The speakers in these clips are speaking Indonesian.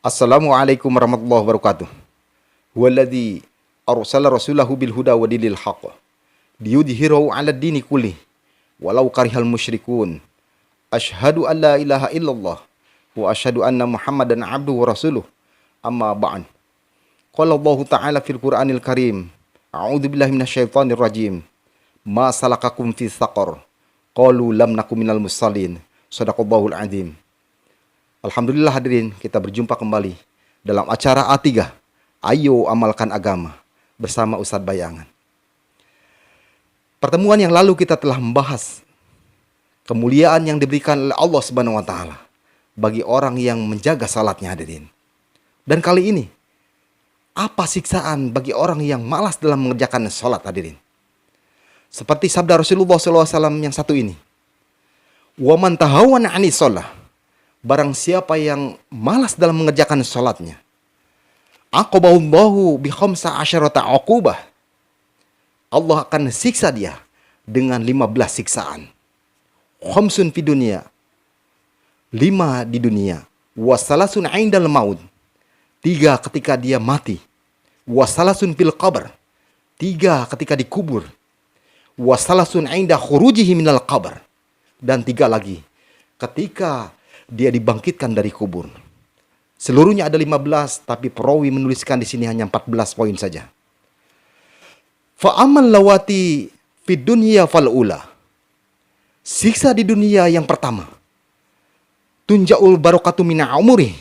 Assalamualaikum warahmatullahi wabarakatuh. Huwallazi arsala rasulahu bil huda wa dinil haqq liyudhhirahu 'ala ad-dini kullih walau karihal musyrikun. Asyhadu an la ilaha illallah wa asyhadu anna Muhammadan 'abduhu wa rasuluh. Amma ba'd. Qala Allah Ta'ala fil Qur'anil Karim. A'udzu billahi minasyaitonir rajim. Ma salakakum fi saqar? Qalu lam nakum minal musallin. Shadaqallahul azim. Alhamdulillah hadirin, kita berjumpa kembali dalam acara A3, Ayo Amalkan Agama, bersama Ustadz Bayangan. Pertemuan yang lalu kita telah membahas kemuliaan yang diberikan oleh Allah Subhanahu wa Ta'ala bagi orang yang menjaga salatnya, hadirin. Dan kali ini, apa siksaan bagi orang yang malas dalam mengerjakan salat, hadirin? Seperti sabda Rasulullah SAW yang satu ini. Wa man tahawwana 'anis shalah, barang siapa yang malas dalam mengerjakan salatnya, aqabahullahu bi khamsa asyarata uqubah, Allah akan siksa dia dengan 15 siksaan. Khamsun fi dunia, 5 di dunia, wasalasun 'indal maut, 3 ketika dia mati, wasalasun fil qabr, 3 ketika dikubur, wasalasun 'inda khurujihi minal qabr, dan 3 lagi ketika dia dibangkitkan dari kubur. Seluruhnya ada 15, tapi perawi menuliskan di sini hanya 14 poin saja. Fa amal lawati fid dunya fal ula. Siksa di dunia yang pertama. Tunjaul barakatu min umuri.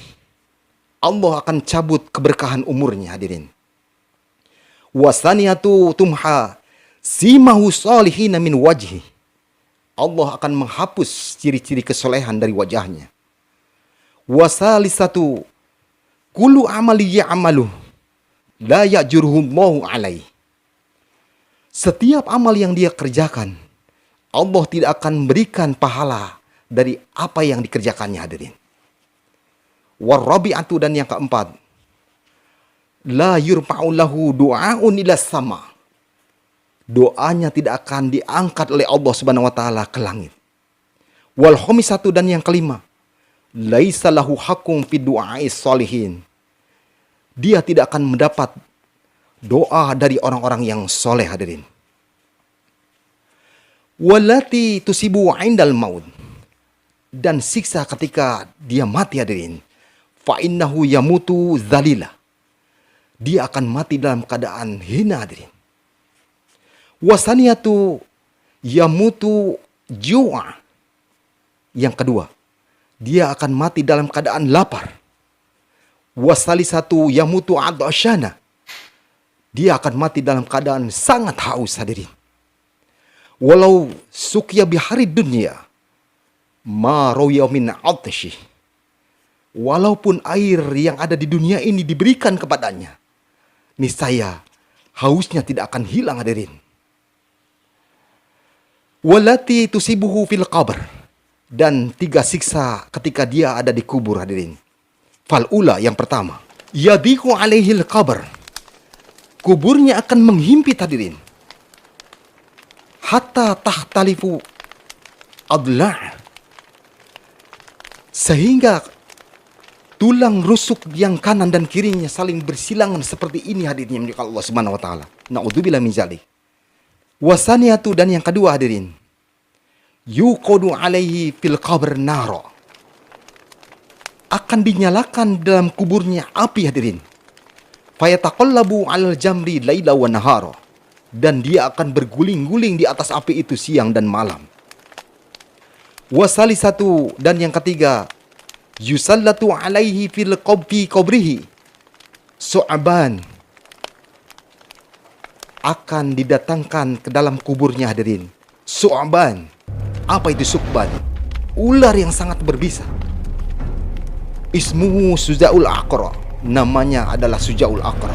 Allah akan cabut keberkahan umurnya, hadirin. Wasaniyatu tumha simahu salihina min wajhi. Allah akan menghapus ciri-ciri kesolehan dari wajahnya. Wasalisatu kullu amali ya'malu la ya'juruhullahu alaih. Setiap amal yang dia kerjakan, Allah tidak akan memberikan pahala dari apa yang dikerjakannya, hadirin. Warabi'atu, dan yang keempat, la yurfa'u lahu du'aun ila sama. Doanya tidak akan diangkat oleh Allah Subhanahu wa Ta'ala ke langit. Wal khamisatu, dan yang kelima, laisa lahu haqqun fi du'a'is sholihin. Dia tidak akan mendapat doa dari orang-orang yang soleh, hadirin. Walati tusibu 'indal maut, dan siksa ketika dia mati, hadirin. Fa innahu yamutu dzalila. Dia akan mati dalam keadaan hina, hadirin. Wasaniyatu yamutu ju'a. Yang kedua, dia akan mati dalam keadaan lapar. Wasalisatu yamutu adashana. Dia akan mati dalam keadaan sangat haus, hadirin. Walau sukya bihari dunia ma rawiya min atashi. Walaupun air yang ada di dunia ini diberikan kepadanya, niscaya hausnya tidak akan hilang, hadirin. Walati tusibuhu fil qabr, dan 3 siksa ketika dia ada di kubur, hadirin. Fal ula, yang pertama, yadiku alaihil qabr. Kuburnya akan menghimpit, hadirin. Hatta tahtalifu adla'. Sehingga tulang rusuk yang kanan dan kirinya saling bersilangan seperti ini, hadirin, milik Allah Subhanahu wa Ta'ala. Na'udzubillah min dzalik. Wasaniyatu, dan yang kedua, hadirin, yuqadu alaihi fil qabr naro. Akan dinyalakan dalam kuburnya api, hadirin. Fayataqallabu 'alal jamri laila wa nahara. Dan dia akan berguling-guling di atas api itu siang dan malam. Wasalisatu, dan yang ketiga, yusallatu alaihi fil qabrihi su'aban. Akan didatangkan ke dalam kuburnya, hadirin, su'aban. Apa itu su'ban? Ular yang sangat berbisa. Ismuhu Sujaul Aqra. Namanya adalah Sujaul Aqra.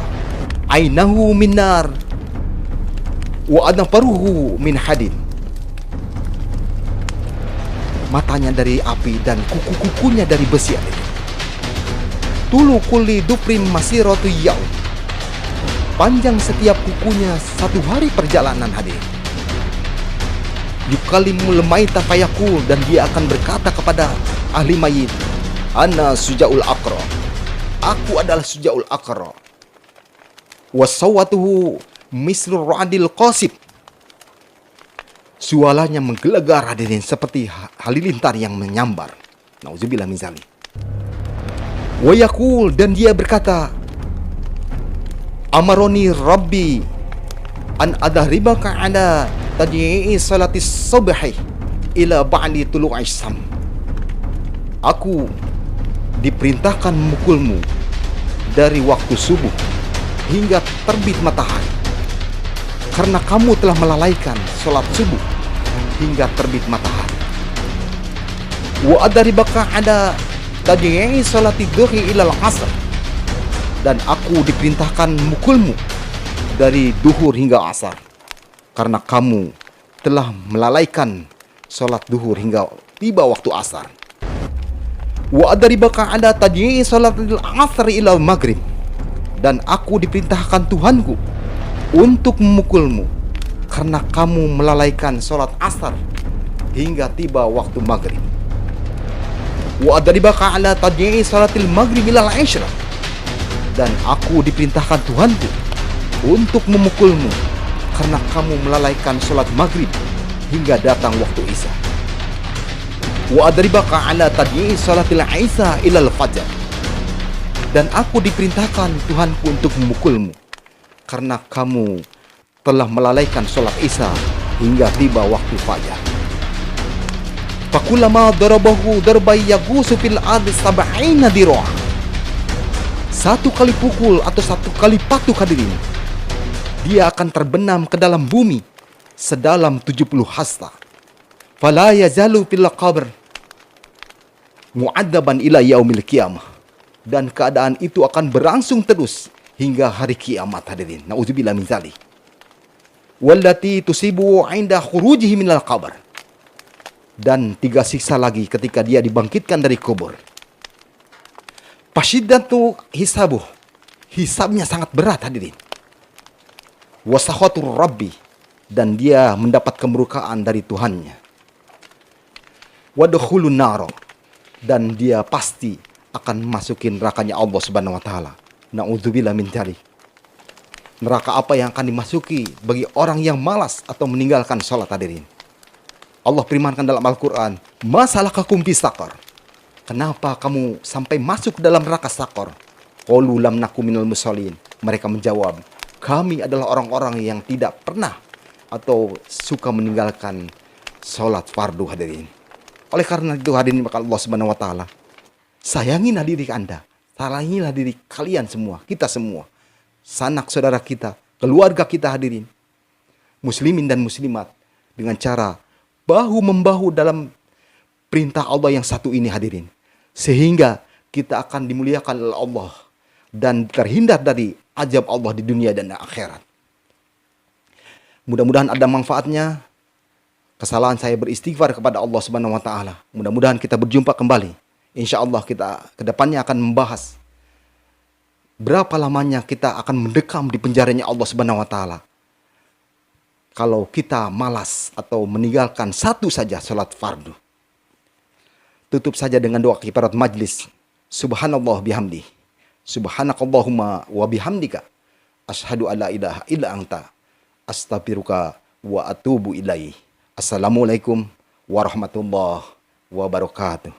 Ainahu minar wa adnafaruhu min hadid. Matanya dari api dan kuku-kukunya dari besi, hadirin. Tulu kulli duprim masiratu yaum. Panjang setiap kukunya 1 hari perjalanan, hadirin. Yukalimul maita fayaqul, dan dia akan berkata kepada ahli mayit, ana Sujaul Aqra. Aku adalah Sujaul Aqra. Wasawatuhu mislur ra'dil qasib. Suaranya menggelegar hadirin seperti halilintar yang menyambar. Nauzubillah min zalik. Wa yaqul, dan dia berkata, Amaroni Rabbi an adhribaka ala tadyi'i salatis subhi ila ba'di tulu'is sam. Aku diperintahkan memukulmu dari waktu subuh hingga terbit matahari, karena kamu telah melalaikan sholat subuh hingga terbit matahari. Wa adribaka ada tadyi'i salati dhuhri ilal asr, dan aku diperintahkan memukulmu dari duhur hingga asar, karena kamu telah melalaikan sholat duhur hingga tiba waktu asar. Wa adribaka ada tadyi'i salatil asr ilal maghrib, dan aku diperintahkan Tuhanku untuk memukulmu karena kamu melalaikan sholat asar hingga tiba waktu maghrib. Wa adribaka ala tadyi'i salatil maghrib ilal isya, dan aku diperintahkan Tuhanku untuk memukulmu karena kamu melalaikan sholat maghrib hingga datang waktu isya. Wa adribaka ala tadyi'i salatil isya ilal fajar, dan aku diperintahkan Tuhanku untuk memukulmu karena kamu telah melalaikan sholat isya hingga tiba waktu fajar. Fakullama darabahu darbay yagusu fil ardi sab'ina dir'a. Satu kali pukul atau satu kali patuk hadirin, dia akan terbenam ke dalam bumi sedalam 70 hasta. Fala yazalu fil qabr mu'adzaban ila yaumil qiyamah, dan keadaan itu akan berlangsung terus hingga hari kiamat hadirin. Nauzubillah min zalik. Wallati tusibu 'inda khurujihi minal qabr, dan 3 siksa lagi ketika dia dibangkitkan dari kubur. Fasyiddatu hisabuh, hisabnya sangat berat hadirin. Wasakhatur rabbi, dan dia mendapat kemurkaan dari Tuhannya. Wadkhulun nar, dan dia pasti akan masukin nerakanya Allah Subhanahu wa taala. Nauzubillah min dzalik. Neraka apa yang akan dimasuki bagi orang yang malas atau meninggalkan salat hadirin? Allah firmankan dalam Al-Qur'an, "Masalakakum fi saqar?" Kenapa kamu sampai masuk ke dalam neraka Saqar? Qalu lam nakum minal musallin. Mereka menjawab, kami adalah orang-orang yang tidak pernah atau suka meninggalkan salat fardu hadirin. Oleh karena itu hadirin, maka Allah Subhanahu wa taala, sayangilah diri Anda, sayangilah diri kalian semua, kita semua, sanak saudara kita, keluarga kita hadirin, muslimin dan muslimat, dengan cara bahu-membahu dalam perintah Allah yang satu ini hadirin, sehingga kita akan dimuliakan oleh Allah dan terhindar dari azab Allah di dunia dan akhirat. Mudah-mudahan ada manfaatnya. Kesalahan saya beristighfar kepada Allah Subhanahu wa taala. Mudah-mudahan kita berjumpa kembali. Insya Allah kita kedepannya akan membahas berapa lamanya kita akan mendekam di penjaranya Allah Subhanahu wa taala kalau kita malas atau meninggalkan satu saja salat fardu. Tutup saja dengan doa kifarat majlis. Subhanallah bihamdi. Subhanakallahumma wa bihamdika. Asyhadu an la ilaha illa anta. Astaghfiruka wa atubu ilaih. Assalamualaikum warahmatullahi wabarakatuh.